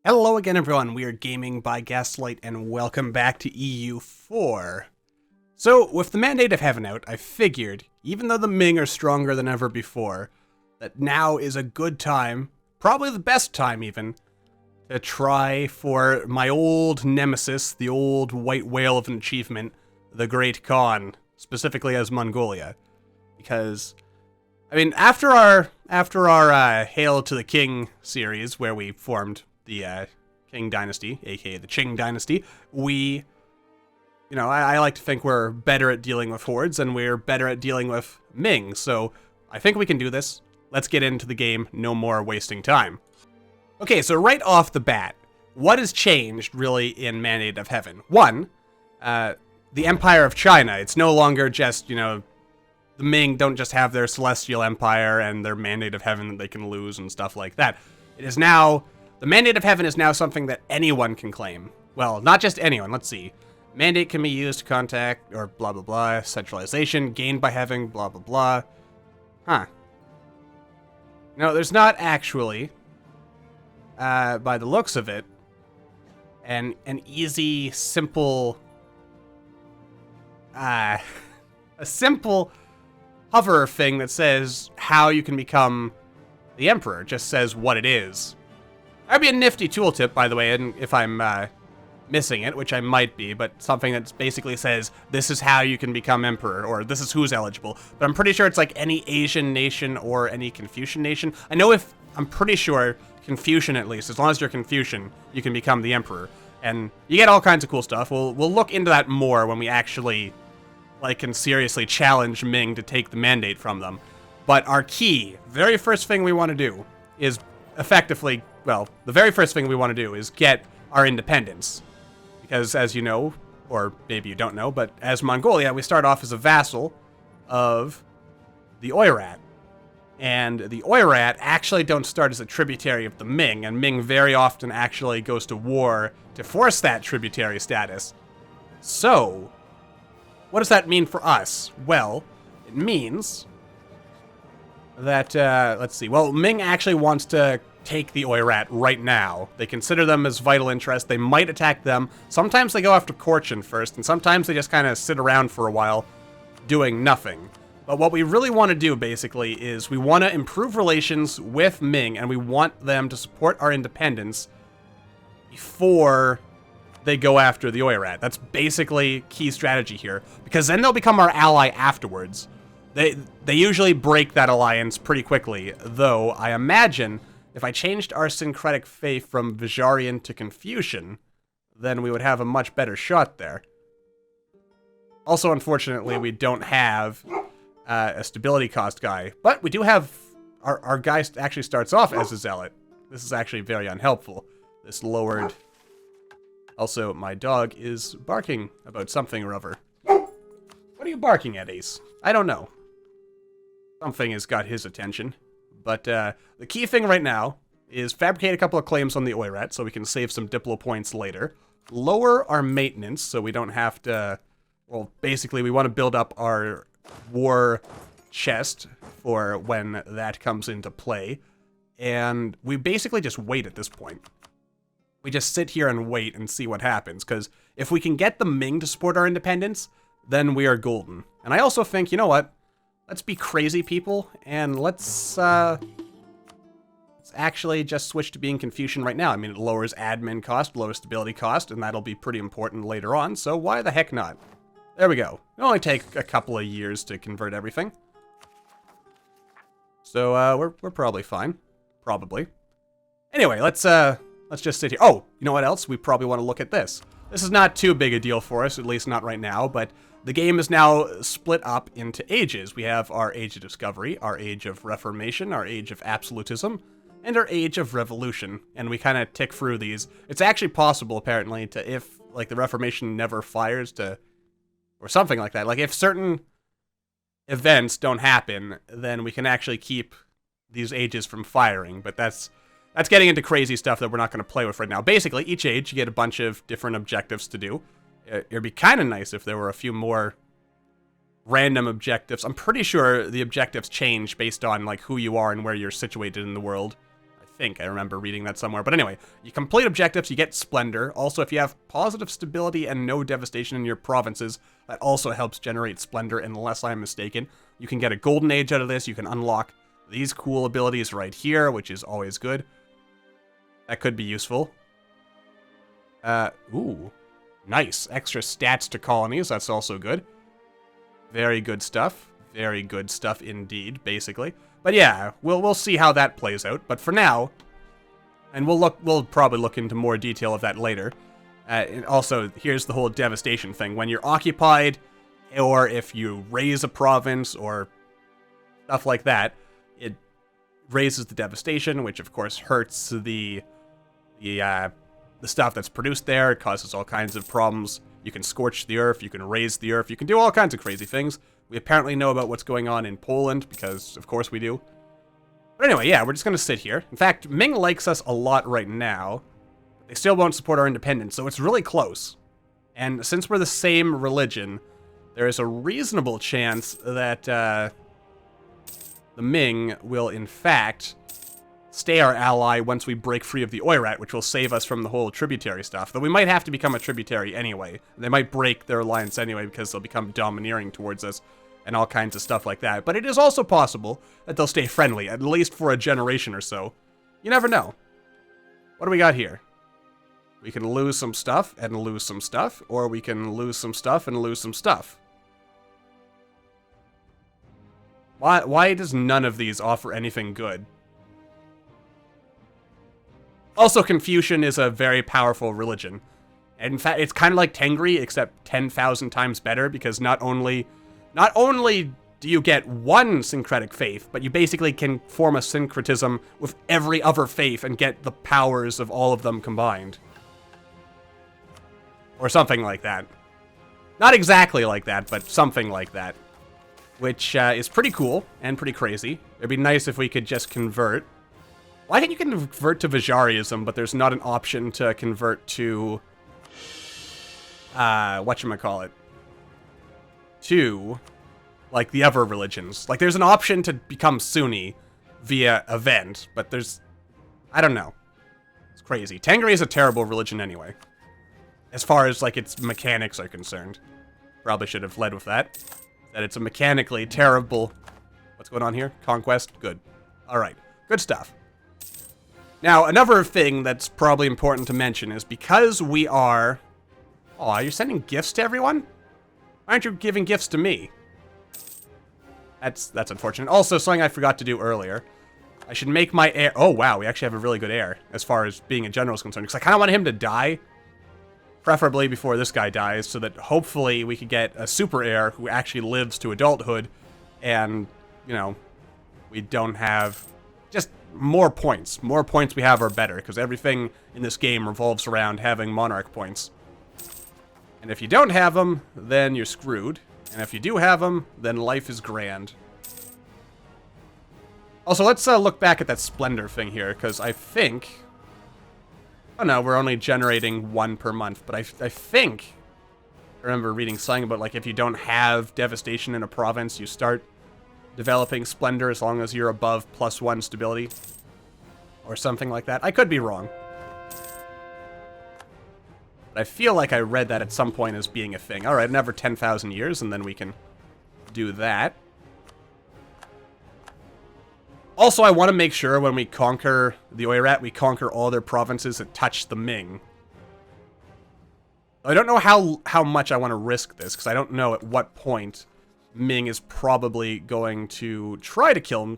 Hello again, everyone. We are Gaming by Gaslight, and welcome back to EU4. So, with the Mandate of Heaven out, I figured, even though the Ming are stronger than ever before, that now is a good time, probably the best time even, to try for my old nemesis, the old white whale of an achievement, the Great Khan, specifically as Mongolia. Because, I mean, after our Hail to the King series, where we formed the King Dynasty, aka the Qing Dynasty, I like to think we're better at dealing with hordes and we're better at dealing with Ming, so I think we can do this. Let's get into the game, no more wasting time. Okay, so right off the bat, what has changed really in Mandate of Heaven? One, the Empire of China. It's no longer just, the Ming don't just have their Celestial Empire and their Mandate of Heaven that they can lose and stuff like that. It is now... The Mandate of Heaven is now something that anyone can claim. Well, not just anyone, let's see. Mandate can be used to contact, or blah blah blah, centralization, gained by having blah blah blah. Huh. No, there's not actually, by the looks of it, an easy, simple, a simple hover thing that says how you can become the Emperor. It just says what it is. That'd be a nifty tooltip, by the way, and if I'm missing it, which I might be, but something that basically says, this is how you can become emperor, or this is who's eligible. But I'm pretty sure it's like any Asian nation or any Confucian nation. I'm pretty sure Confucian, at least, as long as you're Confucian, you can become the emperor. And you get all kinds of cool stuff. We'll look into that more when we actually, can seriously challenge Ming to take the mandate from them. But our key, very first thing we want to do is effectively... Well, the very first thing we want to do is get our independence. Because, as you know, or maybe you don't know, but as Mongolia, we start off as a vassal of the Oirat. And the Oirat actually don't start as a tributary of the Ming, and Ming very often actually goes to war to force that tributary status. So, what does that mean for us? Well, it means that, let's see, well, Ming actually wants to take the Oirat right now. They consider them as vital interest. They might attack them. Sometimes they go after Korchin first, and sometimes they just kind of sit around for a while doing nothing. But what we really want to do, basically, is we want to improve relations with Ming, and we want them to support our independence before they go after the Oirat. That's basically key strategy here, because then they'll become our ally afterwards. They usually break that alliance pretty quickly, though I imagine... If I changed our syncretic faith from Vajarian to Confucian, then we would have a much better shot there. Also, unfortunately, we don't have a stability cost guy, but we do have... Our guy actually starts off as a zealot. This is actually very unhelpful. This lowered... Also, my dog is barking about something or other. What are you barking at, Ace? I don't know. Something has got his attention. But the key thing right now is fabricate a couple of claims on the Oirat so we can save some Diplo points later. Lower our maintenance so we don't have to... Well, basically we want to build up our war chest for when that comes into play. And we basically just wait at this point. We just sit here and wait and see what happens. Because if we can get the Ming to support our independence, then we are golden. And I also think, you know what? Let's be crazy people, and let's actually just switch to being Confucian right now. I mean, it lowers admin cost, lowers stability cost, and that'll be pretty important later on, so why the heck not? There we go. It'll only take a couple of years to convert everything. So, we're probably fine. Probably. Anyway, let's just sit here. Oh, you know what else? We probably want to look at this. This is not too big a deal for us, at least not right now, but... The game is now split up into ages. We have our Age of Discovery, our Age of Reformation, our Age of Absolutism, and our Age of Revolution. And we kind of tick through these. It's actually possible, apparently, to, if, the Reformation never fires to... Or something like that. If certain events don't happen, then we can actually keep these ages from firing. But that's getting into crazy stuff that we're not going to play with right now. Basically, each age, you get a bunch of different objectives to do. It'd be kind of nice if there were a few more random objectives. I'm pretty sure the objectives change based on, who you are and where you're situated in the world. I think I remember reading that somewhere. But anyway, you complete objectives, you get Splendor. Also, if you have positive stability and no devastation in your provinces, that also helps generate Splendor, unless I'm mistaken. You can get a Golden Age out of this. You can unlock these cool abilities right here, which is always good. That could be useful. Ooh. Nice. Extra stats to colonies. That's also good. Very good stuff. Very good stuff indeed, basically. But yeah, we'll see how that plays out. But for now, and we'll probably look into more detail of that later. And also, here's the whole devastation thing. When you're occupied, or if you raise a province, or stuff like that, it raises the devastation, which of course hurts the stuff that's produced there. It causes all kinds of problems. You can scorch the earth, you can raise the earth, you can do all kinds of crazy things. We apparently know about what's going on in Poland, because of course we do. But anyway, yeah, we're just going to sit here. In fact, Ming likes us a lot right now. They still won't support our independence, so it's really close. And since we're the same religion, there is a reasonable chance that the Ming will, in fact, stay our ally once we break free of the Oirat, which will save us from the whole tributary stuff. Though we might have to become a tributary anyway. They might break their alliance anyway because they'll become domineering towards us and all kinds of stuff like that. But it is also possible that they'll stay friendly, at least for a generation or so. You never know. What do we got here? We can lose some stuff and lose some stuff, or we can lose some stuff and lose some stuff. Why does none of these offer anything good? Also, Confucian is a very powerful religion. And in fact, it's kind of like Tengri, except 10,000 times better, because not only do you get one syncretic faith, but you basically can form a syncretism with every other faith and get the powers of all of them combined. Or something like that. Not exactly like that, but something like that. Which is pretty cool and pretty crazy. It'd be nice if we could just convert. Why can't you convert to Vajariism, but there's not an option to convert to... whatchamacallit? To, like, the other religions. Like, there's an option to become Sunni via event, but there's... I don't know. It's crazy. Tengri is a terrible religion anyway. As far as, like, its mechanics are concerned. Probably should have led with that. That it's a mechanically terrible... What's going on here? Conquest? Good. Alright. Good stuff. Now, another thing that's probably important to mention is because we are... Oh, you're sending gifts to everyone? Why aren't you giving gifts to me? That's unfortunate. Also, something I forgot to do earlier. I should make my heir... Oh, wow, we actually have a really good heir, as far as being a general is concerned. Because I kind of want him to die. Preferably before this guy dies, so that hopefully we could get a super heir who actually lives to adulthood. And, you know, we don't have... Just more points. More points we have are better, because everything in this game revolves around having monarch points. And if you don't have them, then you're screwed. And if you do have them, then life is grand. Also, let's look back at that Splendor thing here, because I think... Oh no, we're only generating one per month, but I think... I remember reading something about, like, if you don't have devastation in a province, you start developing Splendor as long as you're above +1 stability. Or something like that. I could be wrong. But I feel like I read that at some point as being a thing. Alright, another 10,000 years, and then we can do that. Also, I want to make sure when we conquer the Oirat, we conquer all their provinces that touch the Ming. I don't know how much I want to risk this, because I don't know at what point Ming is probably going to try to kill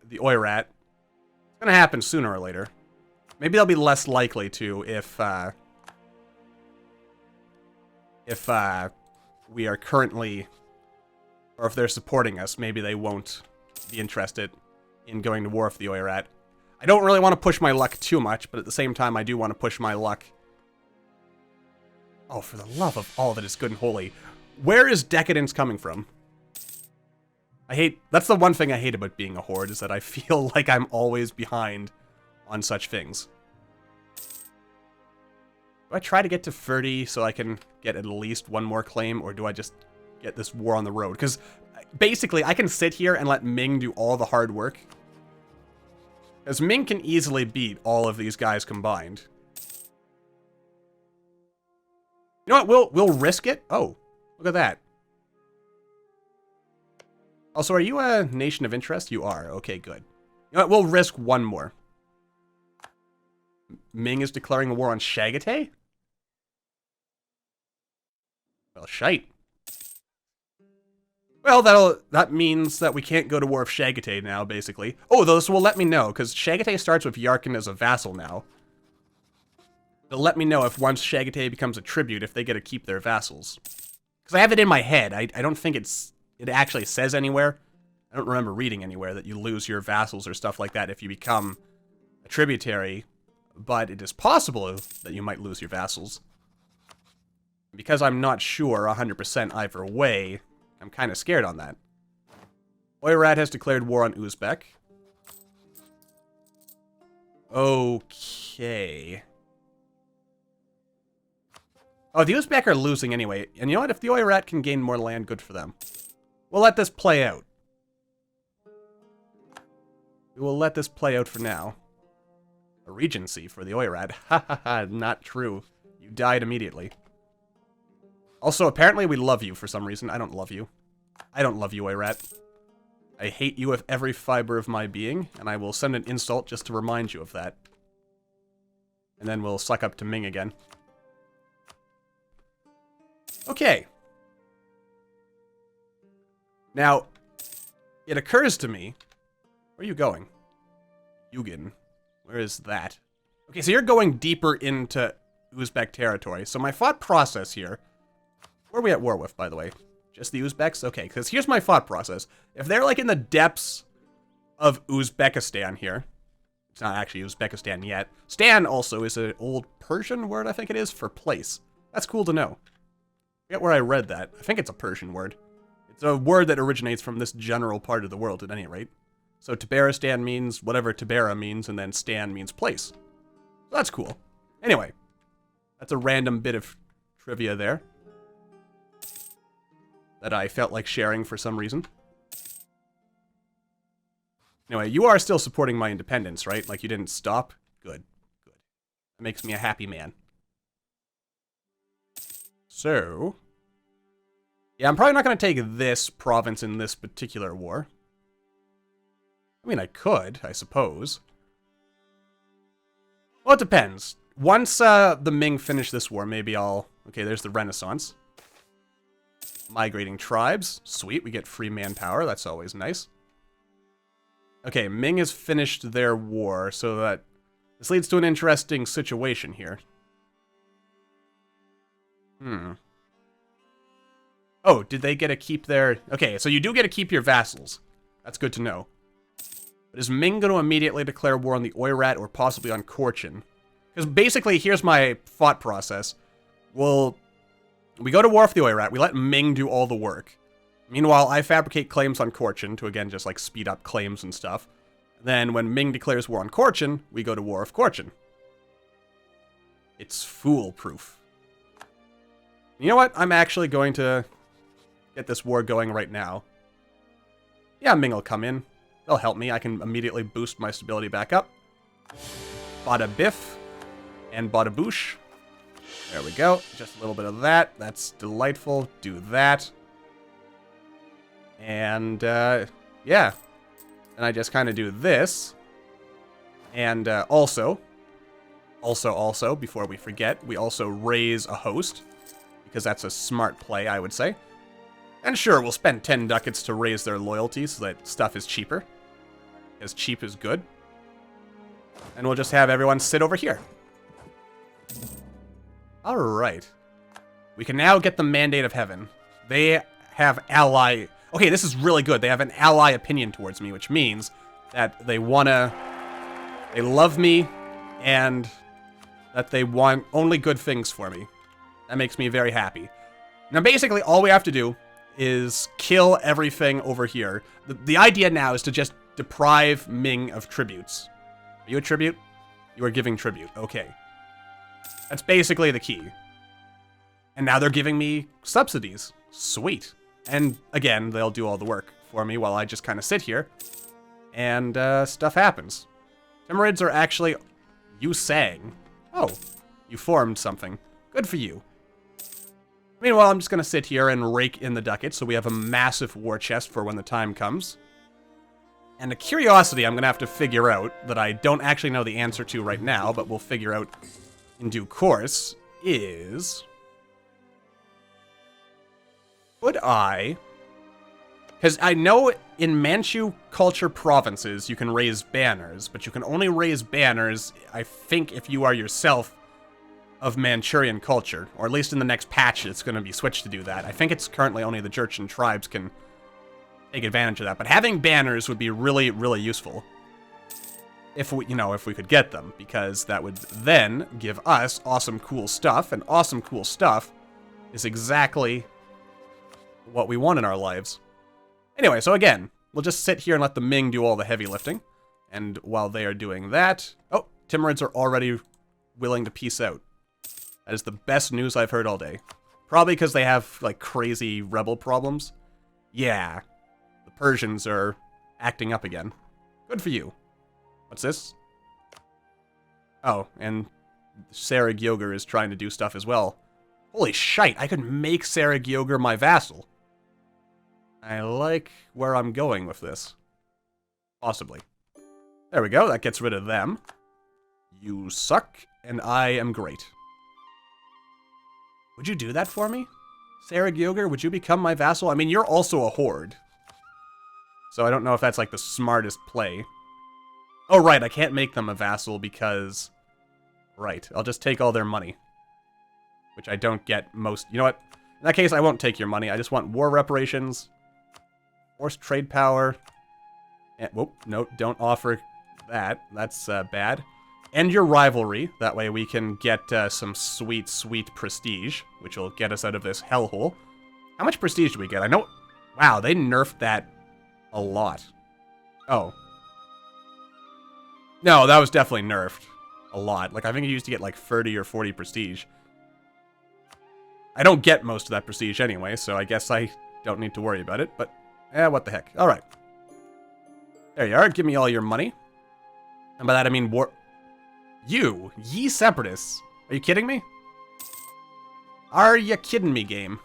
the Oirat. It's going to happen sooner or later. Maybe they'll be less likely to if we are currently, or if they're supporting us, maybe they won't be interested in going to war with the Oirat. I don't really want to push my luck too much, but at the same time, I do want to push my luck. Oh, for the love of all that is good and holy. Where is decadence coming from? That's the one thing I hate about being a horde, is that I feel like I'm always behind on such things. Do I try to get to 30 so I can get at least one more claim, or do I just get this war on the road? Because basically, I can sit here and let Ming do all the hard work. Because Ming can easily beat all of these guys combined. You know what? We'll risk it. Oh, look at that. Also, are you a nation of interest? You are. Okay, good. You know what? We'll risk one more. Ming is declaring a war on Shagate? Well, shite. Well, that means that we can't go to war with Shagate now, basically. Oh, this will let me know, because Shagate starts with Yarkin as a vassal now. It'll let me know if once Shagate becomes a tribute, if they get to keep their vassals. Because I have it in my head. I don't think it actually says anywhere. I don't remember reading anywhere that you lose your vassals or stuff like that if you become a tributary. But it is possible that you might lose your vassals. Because I'm not sure 100% either way, I'm kind of scared on that. Oirat has declared war on Uzbek. Okay. Oh, the Uzbek are losing anyway. And you know what? If the Oirat can gain more land, good for them. We'll let this play out. We will let this play out for now. A regency for the Oirat. Ha ha ha, not true. You died immediately. Also, apparently we love you for some reason. I don't love you. I don't love you, Oirat. I hate you with every fiber of my being, and I will send an insult just to remind you of that. And then we'll suck up to Ming again. Okay. Now, it occurs to me... Where are you going? Yugen. Where is that? Okay, so you're going deeper into Uzbek territory. So my thought process here... Where are we at war with, by the way? Just the Uzbeks? Okay, because here's my thought process. If they're, like, in the depths of Uzbekistan here... It's not actually Uzbekistan yet. Stan also is an old Persian word, I think it is, for place. That's cool to know. I forget where I read that. I think it's a Persian word. It's a word that originates from this general part of the world, at any rate. So Tabaristan means whatever Tabara means, and then Stan means place. So that's cool. Anyway, that's a random bit of trivia there that I felt like sharing for some reason. Anyway, you are still supporting my independence, right? Like, you didn't stop? Good. Good. That makes me a happy man. So... Yeah, I'm probably not going to take this province in this particular war. I mean, I could, I suppose. Well, it depends. Once the Ming finish this war, maybe I'll... Okay, there's the Renaissance. Migrating tribes. Sweet, we get free manpower. That's always nice. Okay, Ming has finished their war, so that... This leads to an interesting situation here. Oh, did they get to keep their... Okay, so you do get to keep your vassals. That's good to know. But is Ming going to immediately declare war on the Oirat or possibly on Korchin? Because basically, here's my thought process. Well, we go to war with the Oirat, we let Ming do all the work. Meanwhile, I fabricate claims on Korchin to, again, just, like, speed up claims and stuff. Then, when Ming declares war on Korchin, we go to war with Korchin. It's foolproof. You know what? I'm actually going to get this war going right now. Yeah, Ming will come in. They'll help me. I can immediately boost my stability back up. Bada biff. And bada boosh. There we go. Just a little bit of that. That's delightful. Do that. And, yeah. And I just kind of do this. And, also, before we forget, we also raise a host. Because that's a smart play, I would say. And sure, we'll spend 10 ducats to raise their loyalty so that stuff is cheaper. Because cheap is good. And we'll just have everyone sit over here. Alright. We can now get the Mandate of Heaven. They have ally... Okay, this is really good. They have an ally opinion towards me, which means that they wanna... They love me, and that they want only good things for me. That makes me very happy. Now, basically, all we have to do is kill everything over here. The idea now is to just deprive Ming of tributes. Are you a tribute? You are giving tribute. Okay. That's basically the key. And now they're giving me subsidies. Sweet. And, again, they'll do all the work for me while I just kind of sit here. And, stuff happens. Timurids are actually... You sang. Oh, you formed something. Good for you. Meanwhile, I'm just going to sit here and rake in the ducats, so we have a massive war chest for when the time comes. And a curiosity I'm going to have to figure out, that I don't actually know the answer to right now, but we'll figure out in due course, is... Could I... Because I know in Manchu culture provinces, you can raise banners, but you can only raise banners, I think, if you are yourself of Manchurian culture. Or at least in the next patch, it's going to be switched to do that. I think it's currently only the Jurchen tribes can take advantage of that. But having banners would be really, really useful. If we, if we could get them. Because that would then give us awesome, cool stuff. And awesome, cool stuff is exactly what we want in our lives. Anyway, so again, we'll just sit here and let the Ming do all the heavy lifting. And while they are doing that... Oh, Timurids are already willing to peace out. That is the best news I've heard all day. Probably because they have, like, crazy rebel problems. Yeah. The Persians are acting up again. Good for you. What's this? Oh, and Sarah Gyoger is trying to do stuff as well. Holy shite, I could make Sarah Gyoger my vassal. I like where I'm going with this. Possibly. There we go, that gets rid of them. You suck, and I am great. Would you do that for me? Sarah Gyoger, would you become my vassal? I mean, you're also a horde. So I don't know if that's, like, the smartest play. Oh, right, I can't make them a vassal because... Right, I'll just take all their money. Which I don't get most... You know what? In that case, I won't take your money. I just want war reparations. Forced trade power. And, whoop, no, don't offer that. That's bad. End your rivalry. That way we can get some sweet, sweet prestige, which will get us out of this hellhole. How much prestige do we get? I know... Wow, they nerfed that a lot. Oh. No, that was definitely nerfed a lot. Like, I think it used to get like 30 or 40 prestige. I don't get most of that prestige anyway, so I guess I don't need to worry about it, but... what the heck. Alright. There you are. Give me all your money. And by that I mean war... You! Ye separatists! Are you kidding me? Are you kidding me, game?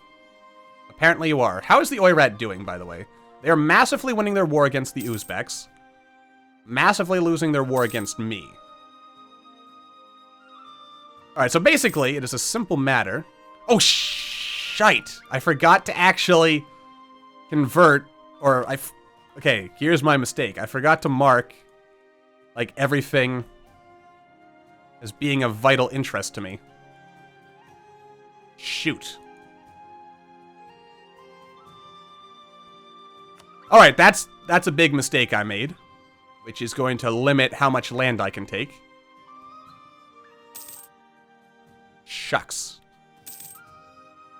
Apparently you are. How is the Oirat doing, by the way? They are massively winning their war against the Uzbeks. Massively losing their war against me. Alright, so basically, it is a simple matter. Oh, shite! I forgot to actually convert, or okay, here's my mistake. I forgot to mark, like, everything as being of vital interest to me. Shoot. Alright, that's a big mistake I made, which is going to limit how much land I can take. Shucks.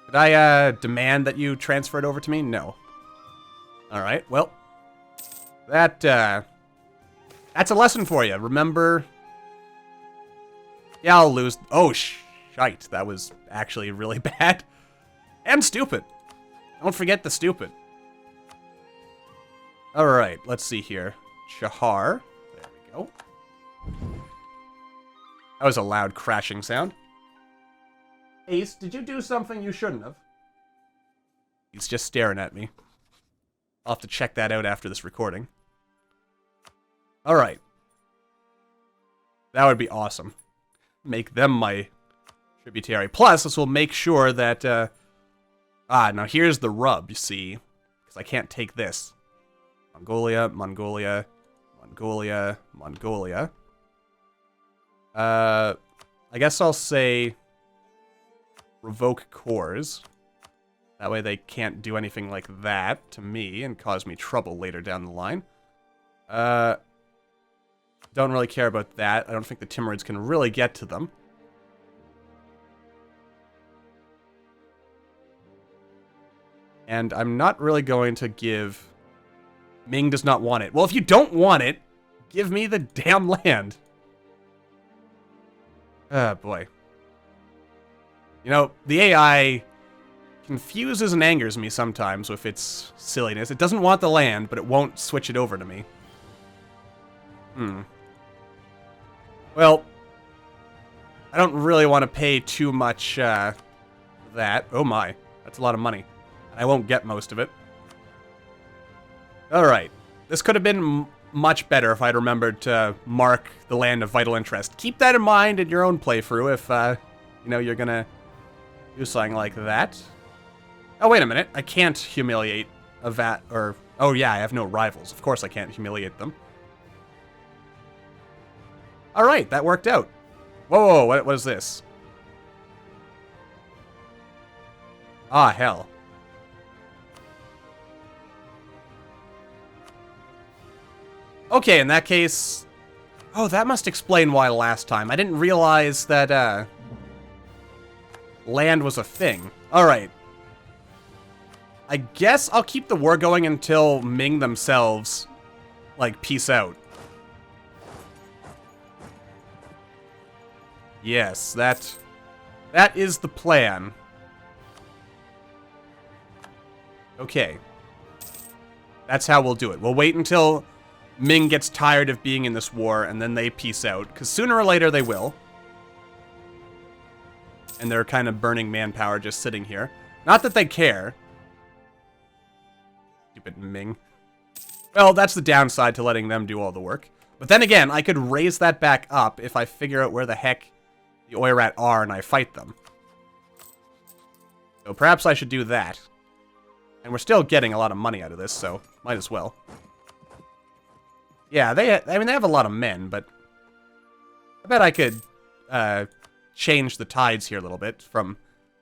Did I, demand that you transfer it over to me? No. Alright, well. That's a lesson for you. Remember... Yeah, I'll lose... Oh, shite. That was actually really bad. And stupid. Don't forget the stupid. Alright, let's see here. Chahar. There we go. That was a loud crashing sound. Ace, did you do something you shouldn't have? He's just staring at me. I'll have to check that out after this recording. Alright. That would be awesome. Make them my tributary. Plus, this will make sure that, now here's the rub, you see. Because I can't take this. Mongolia, Mongolia, Mongolia, Mongolia. I guess I'll say... Revoke cores. That way they can't do anything like that to me and cause me trouble later down the line. Don't really care about that. I don't think the Timurids can really get to them. And I'm not really going to give... Ming does not want it. Well, if you don't want it, give me the damn land. Oh, boy. You know, the AI confuses and angers me sometimes with its silliness. It doesn't want the land, but it won't switch it over to me. Well, I don't really want to pay too much for that. Oh my, that's a lot of money. I won't get most of it. Alright. This could have been much better if I'd remembered to mark the land of vital interest. Keep that in mind in your own playthrough if, you know, you're gonna do something like that. Oh, wait a minute. I can't humiliate a vat, or... Oh, yeah, I have no rivals. Of course I can't humiliate them. Alright, that worked out. Whoa, what was this? Ah, hell. Okay, in that case... Oh, that must explain why last time. I didn't realize that, land was a thing. Alright. I guess I'll keep the war going until Ming themselves, like, peace out. Yes, that is the plan. Okay. That's how we'll do it. We'll wait until Ming gets tired of being in this war, and then they peace out, because sooner or later they will. And they're kind of burning manpower just sitting here. Not that they care. Stupid Ming. Well, that's the downside to letting them do all the work. But then again, I could raise that back up if I figure out where the heck the Oirat are and I fight them. So perhaps I should do that. And we're still getting a lot of money out of this, so might as well. Yeah, I mean, they have a lot of men, but I bet I could change the tides here a little bit from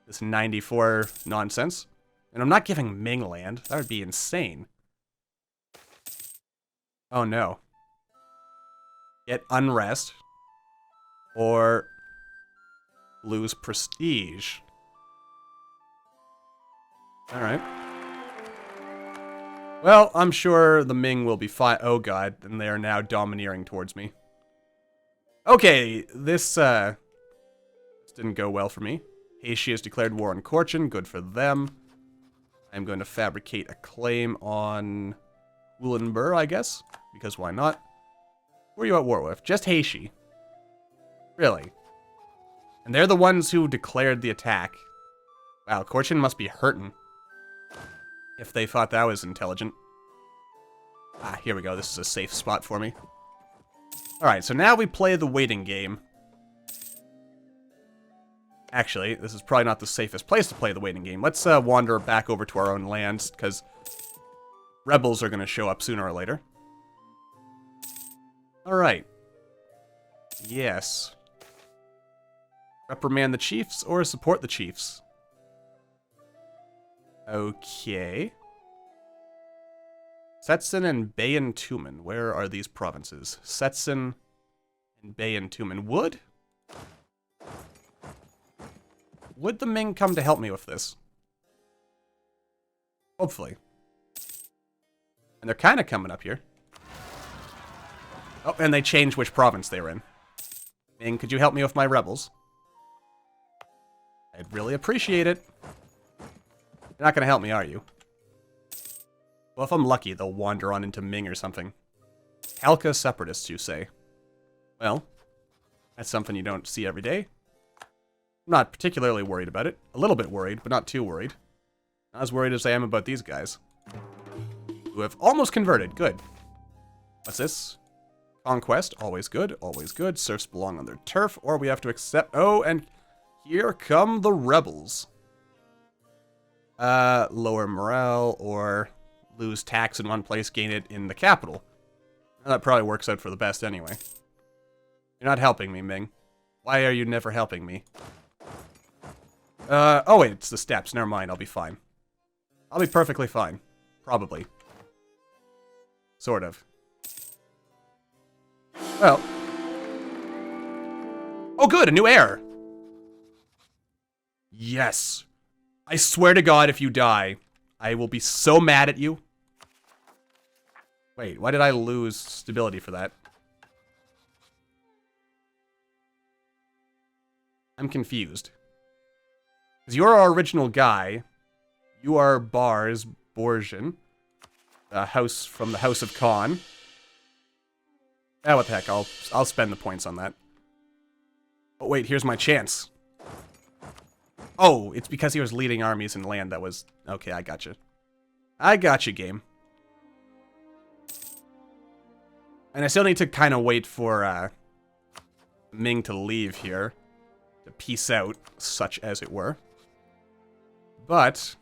this 94 nonsense. And I'm not giving Ming land. That would be insane. Oh, no. Get unrest. Or lose prestige. Alright. Well, I'm sure the Ming will be fine. Oh god, and they are now domineering towards me. Okay, this didn't go well for me. Heishi has declared war on Korchin, good for them. I'm going to fabricate a claim on Ulaanbaatar, I guess, because why not? Who are you at war with? Just Heishi. Really? And they're the ones who declared the attack. Wow, Korchin must be hurting. If they thought that was intelligent. Ah, here we go. This is a safe spot for me. Alright, so now we play the waiting game. Actually, this is probably not the safest place to play the waiting game. Let's wander back over to our own lands, because rebels are going to show up sooner or later. Alright. Yes. Reprimand the chiefs or support the chiefs? Okay. Setsun and Bayan Tumen. Where are these provinces? Setsun and Bayan Tumen. Would the Ming come to help me with this? Hopefully. And they're kind of coming up here. Oh, and they changed which province they were in. Ming, could you help me with my rebels? I'd really appreciate it. You're not going to help me, are you? Well, if I'm lucky, they'll wander on into Ming or something. Halka separatists, you say? Well, that's something you don't see every day. I'm not particularly worried about it. A little bit worried, but not too worried. Not as worried as I am about these guys. Who have almost converted. Good. What's this? Conquest. Always good. Always good. Serfs belong on their turf, or we have to accept... Oh, and here come the rebels. Lower morale, or lose tax in one place, gain it in the capital. Well, that probably works out for the best anyway. You're not helping me, Ming. Why are you never helping me? Oh wait, it's the steps. Never mind, I'll be fine. I'll be perfectly fine. Probably. Sort of. Well. Oh good, a new heir! Yes! I swear to God, if you die, I will be so mad at you. Wait, why did I lose stability for that? I'm confused. Because you're our original guy. You are Bars Borjan. House from the House of Khan. Ah, what the heck, I'll spend the points on that. Oh, wait, here's my chance. Oh, it's because he was leading armies in land that was... Okay, I gotcha. I gotcha, game. And I still need to kind of wait for Ming to leave here. To peace out, such as it were. But...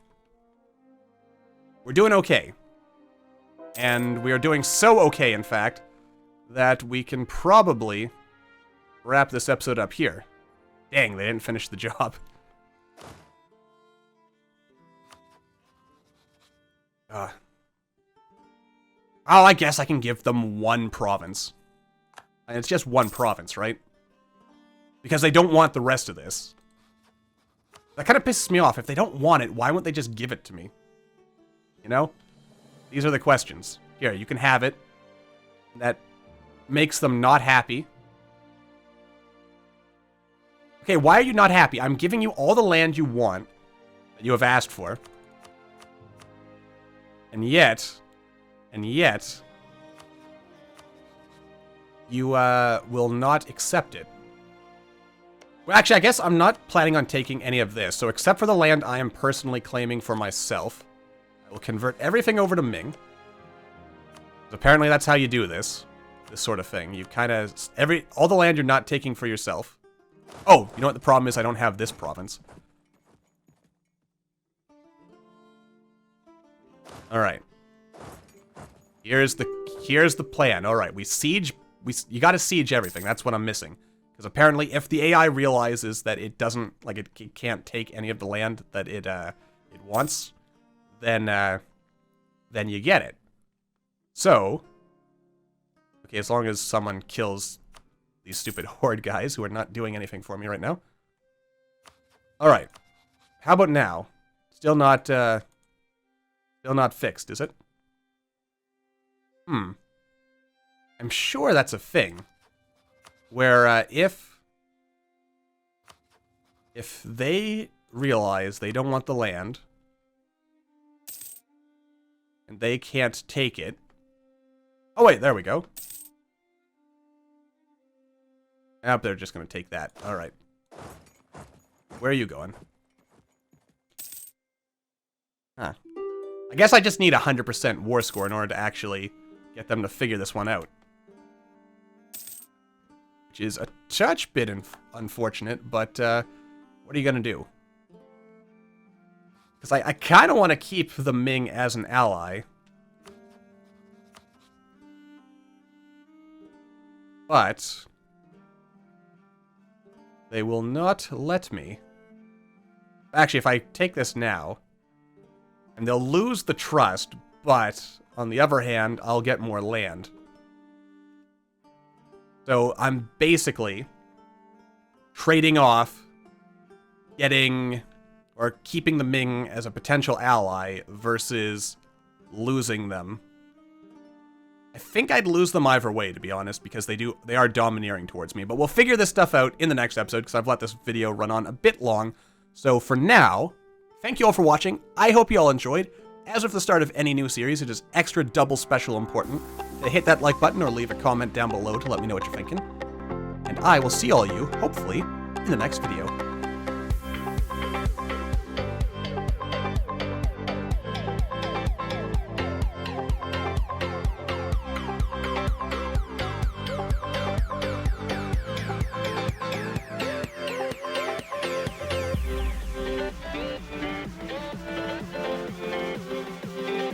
we're doing okay. And we are doing so okay, in fact, that we can probably wrap this episode up here. Dang, they didn't finish the job. Oh, I guess I can give them one province. And it's just one province, right? Because they don't want the rest of this. That kind of pisses me off. If they don't want it, why wouldn't they just give it to me? You know? These are the questions. Here, you can have it. That makes them not happy. Okay, why are you not happy? I'm giving you all the land you want. That you have asked for. And yet, you will not accept it. Well, actually, I guess I'm not planning on taking any of this. So except for the land I am personally claiming for myself, I will convert everything over to Ming. Apparently that's how you do this sort of thing. You kind of, all the land you're not taking for yourself. Oh, you know what the problem is? I don't have this province. Alright. Here's the plan. Alright, you gotta siege everything. That's what I'm missing. Because apparently if the AI realizes that it doesn't, like it can't take any of the land that it wants, then you get it. So, okay, as long as someone kills these stupid horde guys who are not doing anything for me right now. Alright. How about now? Still not fixed, is it? I'm sure that's a thing. Where, if they realize they don't want the land, and they can't take it... Oh wait, there we go. Oh, they're just gonna take that. Alright. Where are you going? Huh. I guess I just need 100% war score in order to actually get them to figure this one out. Which is a touch bit unfortunate, but what are you gonna do? Because I kind of want to keep the Ming as an ally. But they will not let me. Actually, if I take this now, and they'll lose the trust, but on the other hand, I'll get more land. So I'm basically trading off getting or keeping the Ming as a potential ally versus losing them. I think I'd lose them either way, to be honest, because they are domineering towards me. But we'll figure this stuff out in the next episode, because I've let this video run on a bit long. So for now, thank you all for watching. I hope you all enjoyed. As with the start of any new series, it is extra double special important to hit that like button or leave a comment down below to let me know what you're thinking. And I will see all you, hopefully, in the next video.